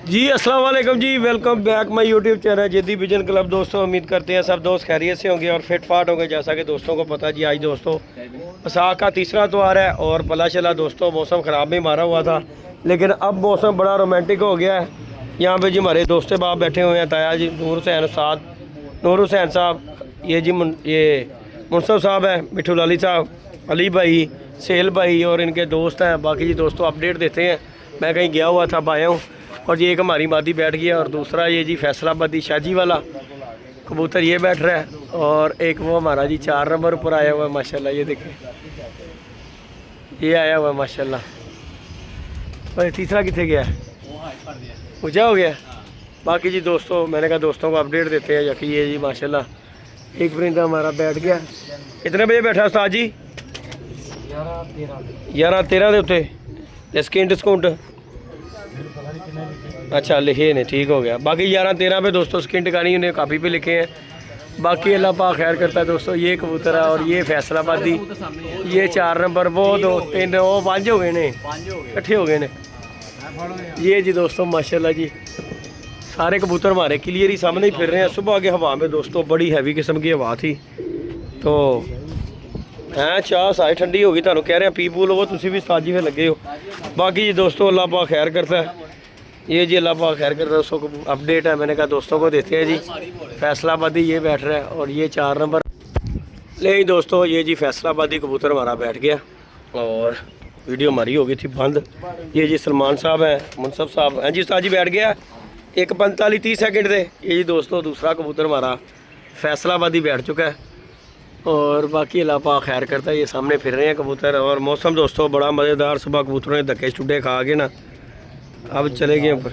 जी अस्सलाम वालेकुम जी, welcome back my YouTube channel Ziddi Vision Club. दोस्तों उम्मीद करते हैं सब दोस्त खैरियत से होंगे और फिट फाट होंगे। जैसा कि दोस्तों को पता जी, आज दोस्तों वसाख का तीसरा त्यौहार है और पला चला दोस्तों मौसम ख़राब में मारा हुआ था, लेकिन अब मौसम बड़ा रोमांटिक हो गया है। यहाँ पे जी हमारे दोस्त बाप बैठे हुए हैं, ताया जी नूर हुसैन साहब, ये जी ये मुनसब साहब हैं, मिठू लाली साहब, अली भाई, सेल भाई और इनके दोस्त हैं। बाकी जी दोस्तों अपडेट देते हैं। मैं कहीं गया हुआ था, अब आया हूँ। और ये एक हमारी मादी बैठ गया और दूसरा ये जी फैसलाबादी शाहजी वाला कबूतर ये बैठ रहा है, और एक वो हमारा जी 4 नंबर ऊपर आया हुआ है माशाल्लाह। ये देखें, ये आया हुआ है माशाल्लाह। और तीसरा कितने गया है, ऊँचा हो गया। बाकी जी दोस्तों मैंने कहा दोस्तों को अपडेट देते हैं कि ये जी माशाल्लाह एक परिंदा हमारा बैठ गया। कितने बजे बैठा उस्ताद जी? 11-13 के उत्ते डिस्काउंट अच्छा लिखे ने, ठीक हो गया। बाकी 11-13 पे दोस्तों स्किन टिकानी उन्हें काफ़ी पे लिखे हैं। बाकी अल्लाह पाक खैर करता है दोस्तों। ये कबूतर है और ये फैसलाबादी, ये 4 नंबर, वो 2 3 वो 5 हो गए ने, इकट्ठे हो गए ने। ये जी दोस्तों माशाल्लाह जी सारे कबूतर हमारे क्लियर ही सामने ही फिर रहे हैं। सुबह के हवा में दोस्तों बड़ी हैवी किस्म की हवा थी, तो हैं चाह सारी ठंडी हो गई। तुम कह रहे हैं पी पू लो, तुम भी साजी में लगे हो। बाकी जी दोस्तों अल्लाह पाक खैर करता है। ये जी अल्लाह पाक खैर करता है दोस्तों को अपडेट है, मैंने कहा दोस्तों को देते हैं जी। फैसलाबादी ये बैठ रहा है और ये 4 नंबर ले दोस्तों। ये जी फैसलाबादी कबूतर हमारा बैठ गया और वीडियो हमारी हो गई थी बंद। ये जी सलमान साहब हैं, मुनसब साहब हैं जी, साजी बैठ गया 1:45-30 सेकंड से। ये जी दोस्तों दूसरा कबूतर हमारा फैसलाबादी बैठ चुका है और बाकी अल्लाह पाक खैर करता है। ये सामने फिर रहे हैं कबूतर और मौसम दोस्तों बड़ा मज़ेदार। सुबह कबूतरों ने धक्के चुड्डे खा के ना अब चले गए ऊपर।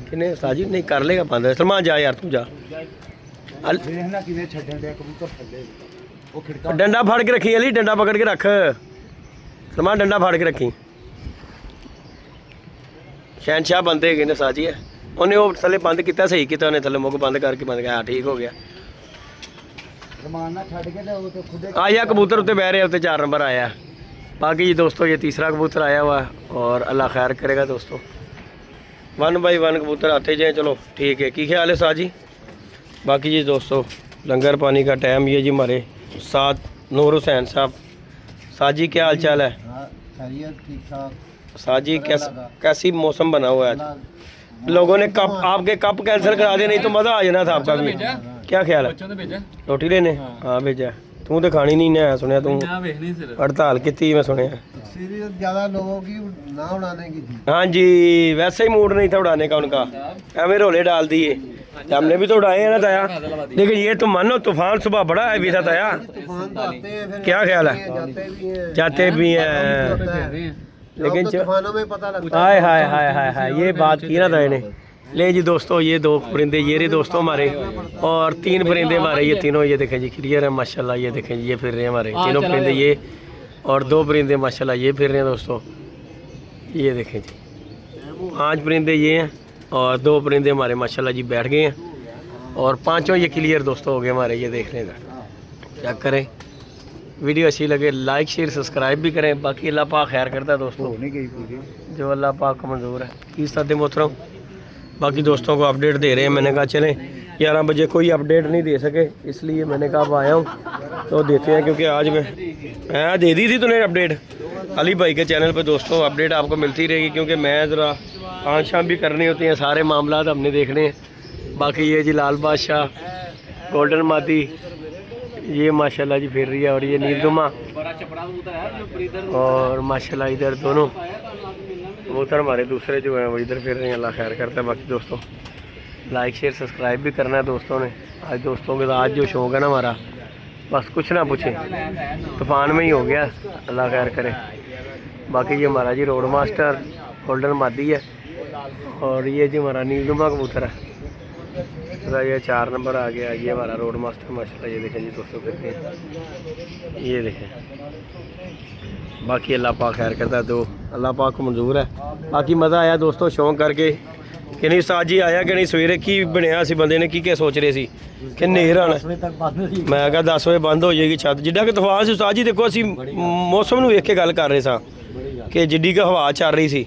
किन्ने साजी नहीं कर लेगा बंद। सलमान जा यार, तू जा। डंडा फाड़ के रखी अली, डंडा पकड़ के रख सलमान, डंडा फाड़ के रखी। शहनशाह बंदे गए ने साजी है, उन्हें वो थले बंद किया, सही किया उन्हें, थले मुख बंद करके बंद किया, ठीक हो गया। आया कबूतर उत्ते बह रहे, उत्ते 4 नंबर आया। बाकी जी दोस्तों ये तीसरा कबूतर आया हुआ है और अल्लाह खैर करेगा दोस्तों। 1 बाई 1 कबूतर आते जाए, चलो ठीक है। की ख्याल है साजी? बाकी जी दोस्तों लंगर पानी का टाइम। ये जी हमारे साथ नूर हुसैन साहब। साजी क्या हाल चाल है? साजी कैसी मौसम बना हुआ है आज? लोगों ने कप आपके कप कैंसिल करा दिया, नहीं तो मज़ा आ जाना था आपका भी। क्या ख्याल है? रोटी लेने? हाँ भेजा। तू तो खानी नहीं ना, सुनिया तू हड़ताल की मैं सुनिया ज़्यादा लोगों की ना उड़ाने की थी। हाँ जी, वैसे ही मूड नहीं था उड़ाने का उनका, हमें रोले डाल दिए। हमने भी तो उड़ाए हैं ना ताया, लेकिन ये तो मानो तूफान सुबह बड़ा है भी था ताया। क्या ख्याल है? जाते भी हैं लेकिन तूफानों में पता लगता है। हाय हाय हाय हाय, ये बात की ना ताया ने। ले जी दोस्तों ये 2 परिंदे ये रहे दोस्तों हमारे, और 3 परिंदे हमारे। ये तीनों ये देखें जी क्लियर है माशाल्लाह। ये देखें जी ये फिर रहे हैं हमारे तीनों परिंदे, ये और 2 परिंदे माशाल्लाह ये फिर रहे हैं दोस्तों। ये देखें जी 5 परिंदे ये हैं और 2 परिंदे हमारे माशाल्लाह जी बैठ गए हैं, और 5 ये क्लियर दोस्तों हो गए हमारे। ये देख लें, क्या करें। वीडियो अच्छी लगे लाइक शेयर सब्सक्राइब भी करें। बाकी अल्लाह पाक खैर करता है दोस्तों, जो अल्लाह पाक को मंजूर है। इस तरह मोहतरम बाकी दोस्तों को अपडेट दे रहे हैं। मैंने कहा चलें 11 बजे कोई अपडेट नहीं दे सके, इसलिए मैंने कहा अब आया हूँ तो देते हैं, क्योंकि आज मैं दे दी थी तूने अपडेट अली भाई के चैनल पे। दोस्तों अपडेट आपको मिलती रहेगी, क्योंकि मैं ज़रा आम शाम भी करनी होती हैं, सारे मामला हमने देखने हैं। बाकी ये जी लाल बादशाह गोल्डन मादी ये माशाल्लाह जी फिर रही है, और ये नीलगुमा और माशाल्लाह इधर दोनों कबूतर हमारे दूसरे जो हैं वो इधर फिर रहे हैं। अल्लाह खैर करता है। बाकी दोस्तों लाइक शेयर सब्सक्राइब भी करना है दोस्तों ने। आज दोस्तों के आज जो शौक़ है ना हमारा, बस कुछ ना पूछें, तूफ़ान में ही हो गया। अल्लाह खैर करे। बाकी ये हमारा जी रोड मास्टर गोल्डन मादी है, और ये जी हमारा नीलगुमा कबूतर है, ये 4 नंबर आ गया। ये हमारा रोड मास्टर माशाल्लाह। ये देखें जी दोस्तों कितने, ये देखें। बाकी अल्लाह पाक खैर करता है, तो अल्लाह पाक को मंजूर है। बाकी मज़ा आया दोस्तों शौक करके कि नहीं। साजी आया कि नहीं, सवेरे की बनया सी बंदे ने की सोच रहे सी कि नेर आना। मैं कहा 10 बजे बंद हो जाएगी छत। जिड्डा कि तूफान से साजी देखो असी मौसम में वेख के गल कर रहे सा कि जिड्डी की हवा चल रही सी,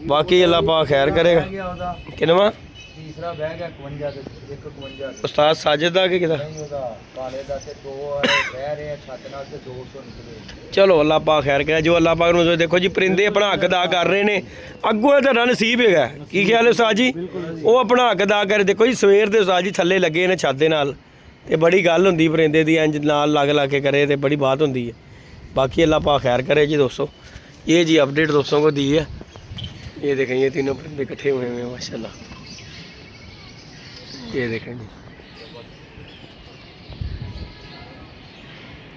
बाकी अल्लाह पाक खैर करेगा। किनवा तीसरा बैग है 51 ਤੇ 151 उस्ताद साजिद दा कि किदा ਨਹੀਂ ਉਹਦਾ ਕਾਲੇ ਦਾ ਤੇ ਦੋ ਰਹਿ ਰਹੇ ਛੱਤ ਨਾਲ ਤੇ 200 ਨਿਕਲੇ। चलो अल्लाह पाक खैर करे जो अल्लाह पाक ਨੂੰ देखो जी परिंदे अपना हक अदा कर रहे ने ਅੱਗੋਂ ਇਹ ਤੁਹਾਡਾ ਨਸੀਬ ਹੈਗਾ ਕੀ ਖਿਆਲ ਹੈ ਉਸਤਾਦ ਜੀ ਉਹ ਆਪਣਾ ਹੱਕ ਅਦਾ ਕਰ ਦੇਖੋ ਜੀ ਸਵੇਰ ਦੇ ਉਸਤਾਦ ਜੀ ਥੱਲੇ ਲੱਗੇ ਨੇ ਛੱਤ ਦੇ ਨਾਲ ਤੇ ਬੜੀ ਗੱਲ ਹੁੰਦੀ परिंदे ਦੀ ਇੰਜ ਨਾਲ ਲੱਗ ਕੇ करे ਤੇ बड़ी बात ਹੁੰਦੀ है। बाकी अल्लाह पाक खैर करे जी दोस्तों ये जी अपडेट दोस्तों को दी है। ये देखें ये तीनों परिंदे इकट्ठे हुए हैं माशाल्लाह ये देखें जी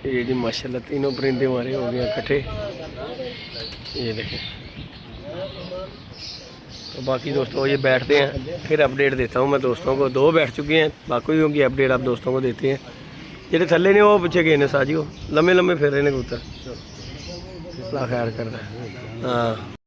ये जी माशाल्लाह तीनों परिंदे हमारे हो गए इकट्ठे ये देखें। तो बाकी दोस्तों ये बैठते हैं फिर अपडेट देता हूँ मैं दोस्तों को। दो बैठ चुके हैं बाकी होंगी अपडेट आप दोस्तों को देते हैं। जेडे थले ने वो पीछे गए ने साजी वो लम्बे लम्बे फिर रहे ने कबूतर अल्लाह खैर करता है। हाँ